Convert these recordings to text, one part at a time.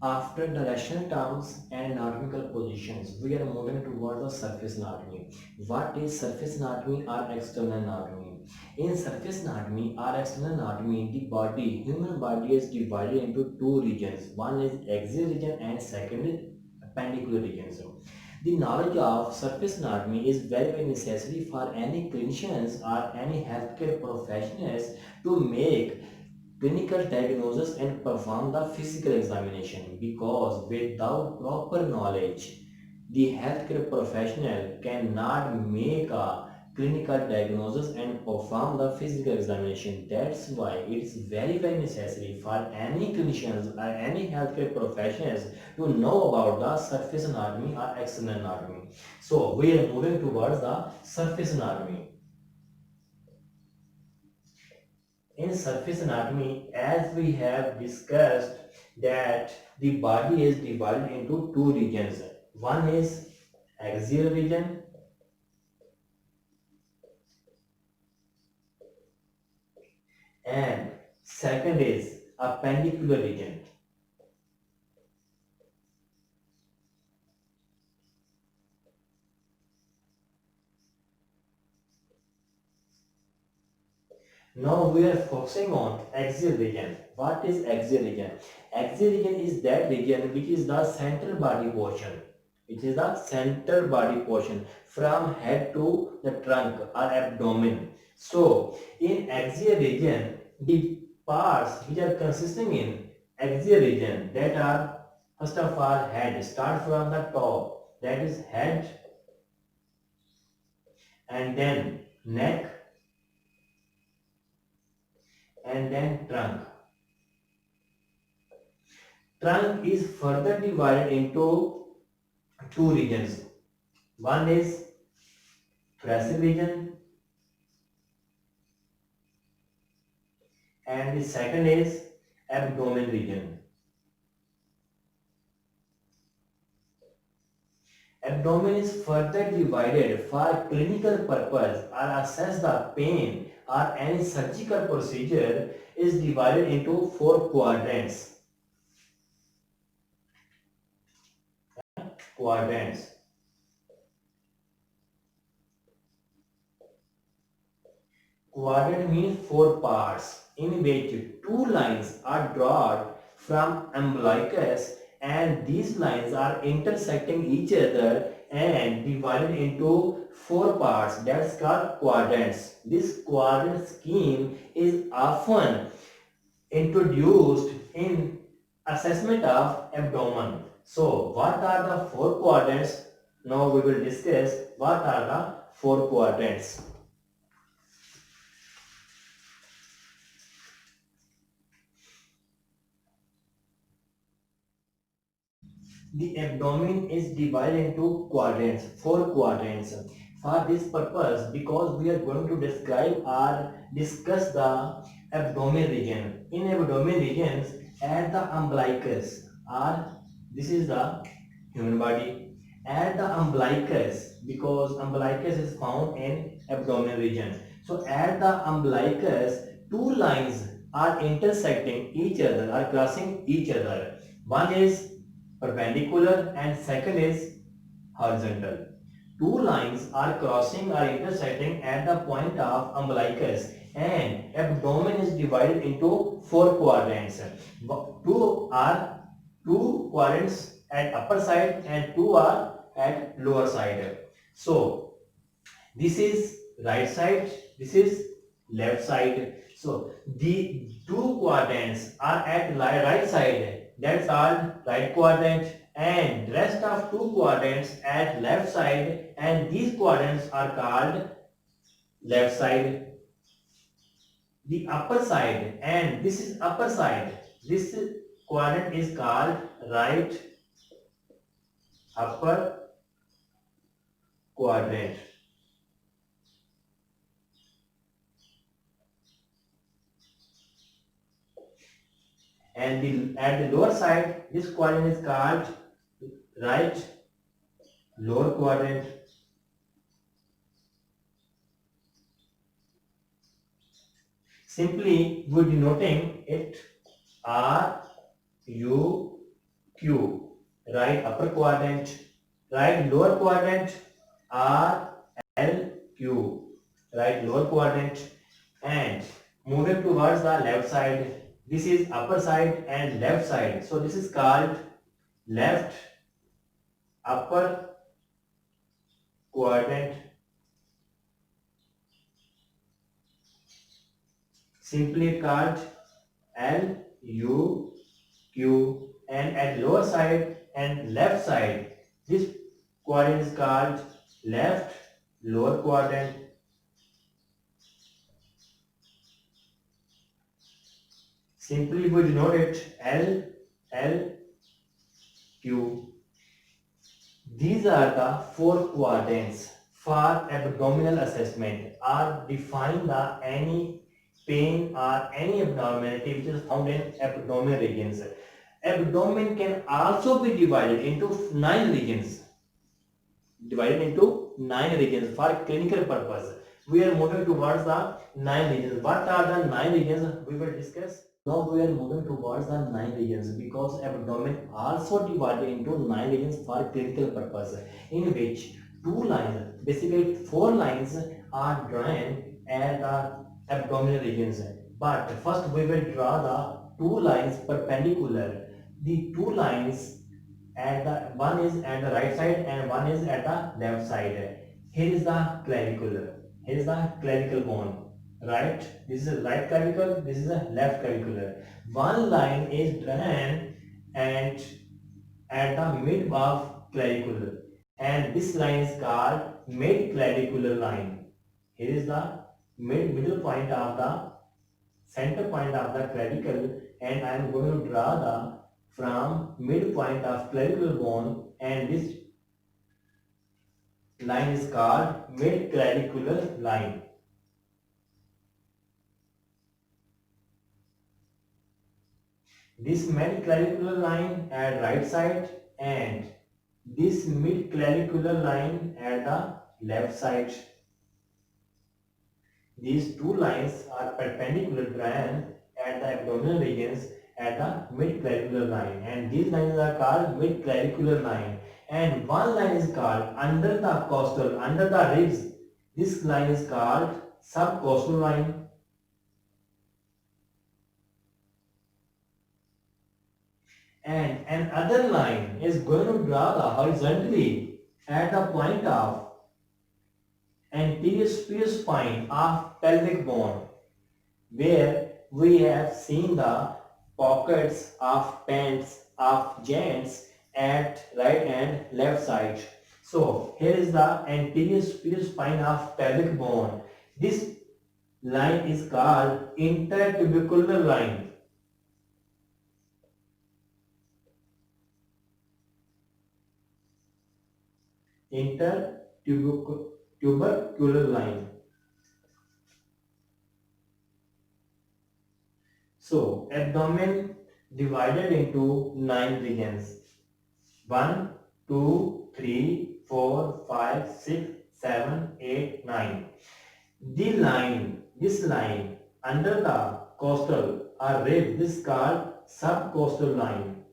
After directional terms and anatomical positions, we are moving towards the surface anatomy. What is surface anatomy or external anatomy? In surface anatomy or external anatomy, human body is divided into two regions. One is axial region and second is appendicular regions. The knowledge of surface anatomy is very necessary for any clinicians or any healthcare professionals to make clinical diagnosis and perform the physical examination, because without proper knowledge the healthcare professional cannot make a clinical diagnosis and perform the physical examination. That's why it's very necessary for any clinicians or any healthcare professionals to know about the surface anatomy or external anatomy. So we are moving towards the surface anatomy. In surface anatomy, as we have discussed, that the body is divided into two regions. One is axial region and second is appendicular region. Now we are focusing on axial region. What is axial region? Axial region is that region which is the central body portion. It is the central body portion from head to the trunk or abdomen. So in axial region, the parts which are consisting in axial region, that are first of all head. Start from the top, that is head, and then neck, and then trunk. Trunk is further divided into two regions. One is thoracic region and the second is abdomen region. Abdomen is further divided for clinical purpose or assess the pain or any surgical procedure, is divided into four quadrants. Quadrants. Quadrant means four parts in which two lines are drawn from umbilicus, and these lines are intersecting each other and divided into four parts. That's called quadrants. This quadrant scheme is often introduced in assessment of abdomen. So what are the four quadrants? Now we will discuss what are the four quadrants. The abdomen is divided into quadrants, four quadrants. For this purpose, because we are going to describe or discuss the abdomen region. In abdomen regions, at the umbilicus, or this is the human body, at the umbilicus, because umbilicus is found in abdomen region. So at the umbilicus, two lines are intersecting each other, are crossing each other. One is perpendicular and second is horizontal. Two lines are crossing or intersecting at the point of umbilicus, and abdomen is divided into four quadrants. Two are two quadrants at upper side and two are at lower side. So this is right side, this is left side. So the two quadrants are at right side, that's called right quadrant, and rest of two quadrants at left side, and these quadrants are called left side. The upper side, and this is upper side, this quadrant is called right upper quadrant, and at the lower side this quadrant is called right lower quadrant. Simply we denoting it R U Q. Right upper quadrant, right lower quadrant, R, L, Q. Right lower quadrant. And moving towards the left side, this is upper side and left side. So this is called left upper quadrant, simply called L, U, Q. And at lower side and left side, this quadrant is called left lower quadrant. Simply we denote it L, L, Q. These are the four quadrants for abdominal assessment or define the any pain or any abnormality which is found in abdominal regions. Abdomen can also be divided into 9 regions. For clinical purpose. We are moving towards the 9 regions. What are the 9 regions we will discuss? Now we are moving towards the 9 regions because abdomen also divided into 9 regions for clinical purpose, in which two lines, basically four lines, are drawn at the abdominal regions. But first we will draw the two lines perpendicular. The two lines at the one is at the right side and one is at the left side. Here is the clavicle. Here is the clavicle bone. Right? This is a right clavicle. This is a left clavicular. One line is drawn and at the mid of clavicle, and this line is called mid clavicular line. Here is the middle point of the center point of the clavicle, and I am going to draw the from midpoint of clavicular bone, and this line is called mid clavicular line. This mid clavicular line at right side and this mid clavicular line at the left side. These two lines are perpendicular drawn at the abdominal regions at the mid-clavicular line, and these lines are called mid-clavicular line, and one line is called under the costal, under the ribs. This line is called subcostal line, and another line is going to draw the horizontally at the point of anterior superior spine of pelvic bone, where we have seen the pockets of pants of joints at right and left side. So here is the anterior superior spine of pelvic bone. This line is called intertubercular line. Intertubercular line. So abdomen divided into 9 regions. 1, 2, 3, 4, 5, 6, 7, 8, 9. This line under the costal or rib, this is called subcostal line.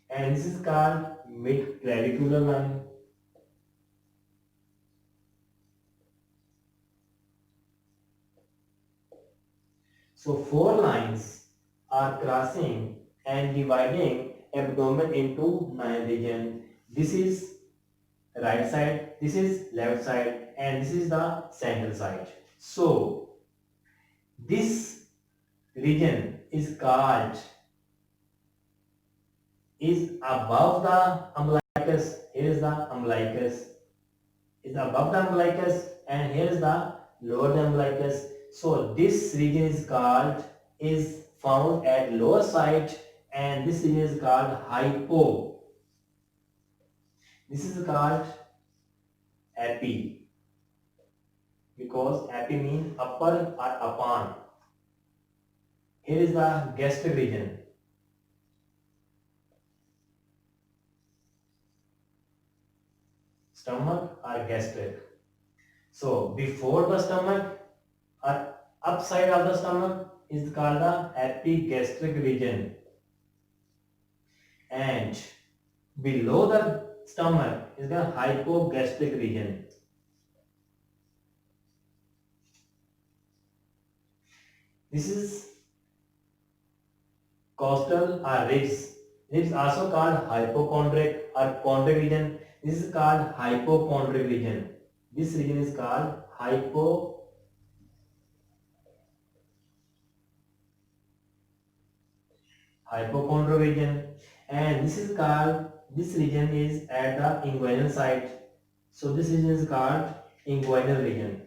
And this is called mid-clavicular line. So four lines are crossing and dividing abdomen into 9 regions. This is right side, this is left side, and this is the central side. So this region is called, is above the umbilicus. Here is the umbilicus, is above the umbilicus, and here is the lower the umbilicus. So this region is called, is found at lower side, and this region is called hypo. This is called epi, because epi means upper or upon. Here is the gastric region. Stomach or gastric. So before the stomach or upside of the stomach is called the epigastric region, and below the stomach is the hypogastric region. This is costal or ribs. Ribs also called hypochondric or chondric region. This is called hypochondric region. This region is called hypochondrial region, and this region is at the inguinal site. So this region is called inguinal region,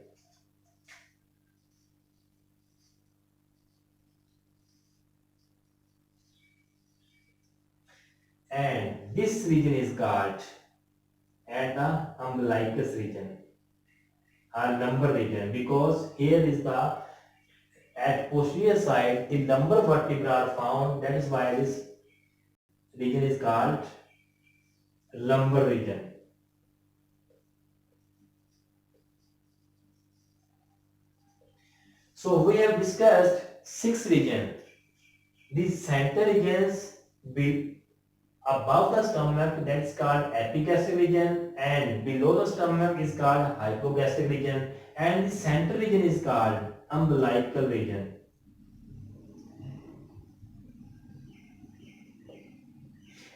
and this region is called at the umbilicus region or lumbar region, because here is the at posterior side the lumbar vertebrae are found. That is why this region is called lumbar region. So we have discussed 6 regions. These center regions be above the stomach, that is called epigastric region, and below the stomach is called hypogastric region, and the center region is called umbilical region.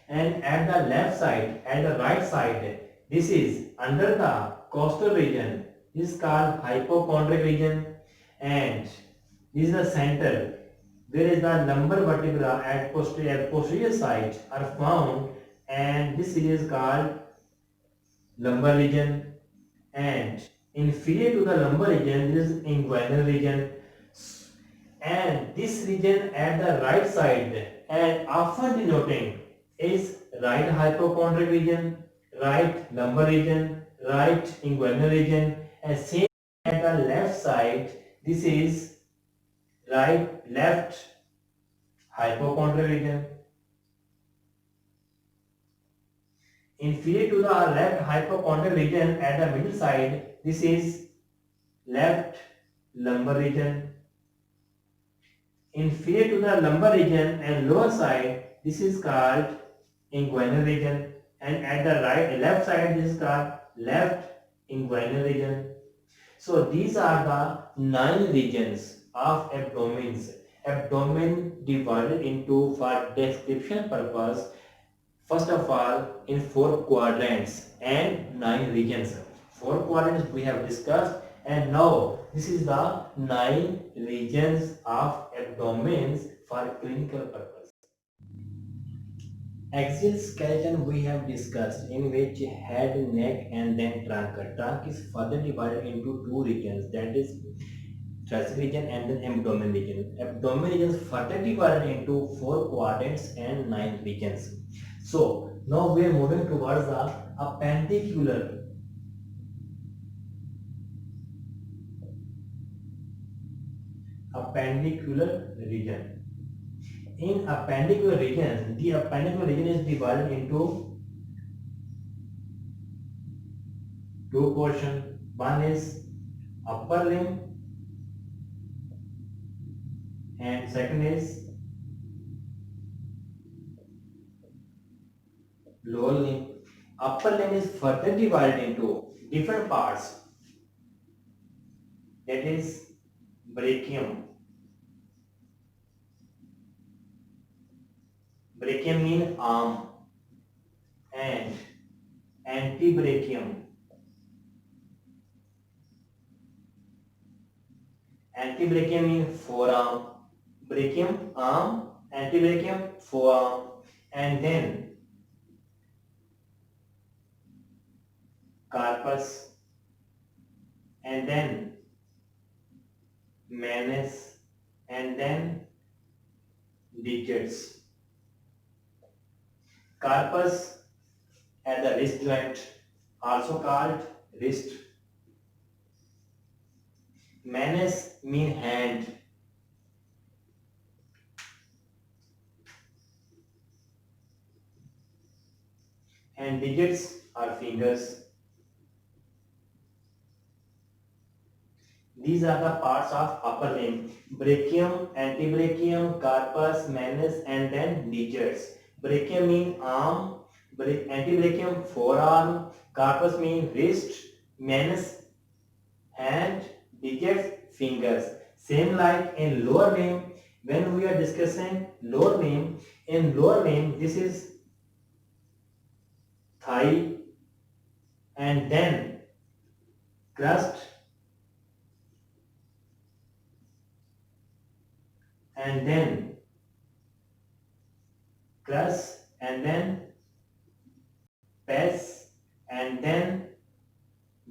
And at the left side and the right side, this is under the costal region. This is called hypochondric region, and this is the center. Where is the lumbar vertebra at posterior side are found, and this region is called lumbar region, and inferior to the lumbar region this is inguinal region, and this region at the right side and often denoting is right hypochondric region, right lumbar region, right inguinal region, and same at the left side this is left hypochondrial region. Inferior to the left hypochondrial region at the middle side, this is left lumbar region. Inferior to the lumbar region and lower side, this is called inguinal region, and at the left side, this is called left inguinal region. So these are the 9 regions of abdomens. Abdomen divided into, for description purpose, first of all in 4 quadrants and 9 regions. 4 quadrants we have discussed, and now this is the 9 regions of abdomens for clinical purpose. Axial skeleton we have discussed, in which head, neck and then trunk. Trunk is further divided into 2 regions, that is thoracic region and then abdomen region. Abdomen region is further divided into 4 quadrants and 9 regions. So now we are moving towards the appendicular region. In appendicular region, the appendicular region is divided into 2 portions. One is upper limb and second is lower limb. Upper limb is further divided into different parts, that is brachium. Brachium means arm, and antebrachium. Antebrachium means forearm. Brachium, arm, antebrachium, forearm, and then carpus, and then manus, and then digits. Carpus at the wrist joint, also called wrist. Manus mean hand. And digits are fingers. These are the parts of upper limb: brachium, antebrachium, carpus, manus, and then digits. Brachium mean arm, antebrachium forearm, carpus mean wrist, manus hand, digits fingers. Same like in lower limb, when we are discussing lower limb, in lower limb this is thigh, and then crust, and then crust, and then pes, and then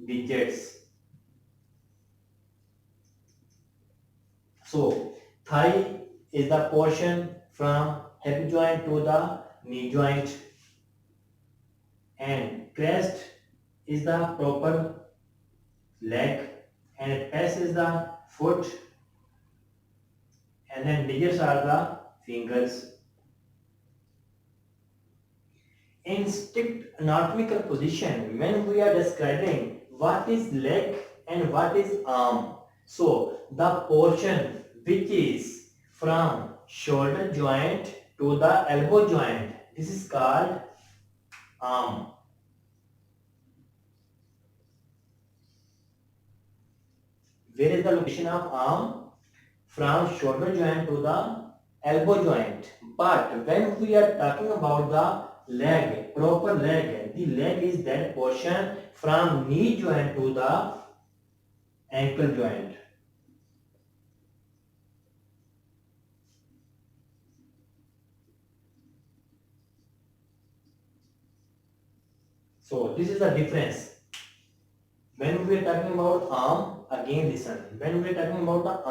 digits. So thigh is the portion from hip joint to the knee joint, and crest is the proper leg, and pes is the foot, and then digits are the fingers. In strict anatomical position, when we are describing what is leg and what is arm, so the portion which is from shoulder joint to the elbow joint, this is called arm. Where is the location of arm? From shoulder joint to the elbow joint. But when we are talking about the leg, proper leg, the leg is that portion from knee joint to the ankle joint. So this is the difference. When we are talking about arm, again listen. When we are talking about the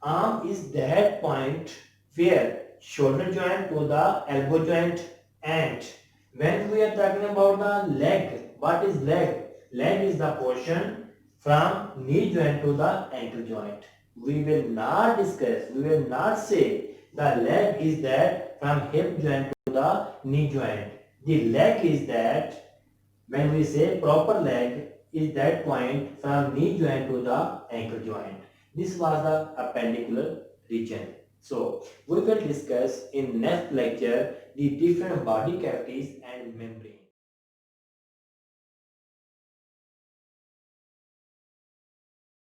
arm is that point where shoulder joint to the elbow joint, and when we are talking about the leg, what is leg? Leg is the portion from knee joint to the ankle joint. We will not discuss, we will not say the leg is that from hip joint to the knee joint. The leg is that, when we say proper leg, is that point from knee joint to the ankle joint. This was the appendicular region. So we will discuss in next lecture the different body cavities and membrane.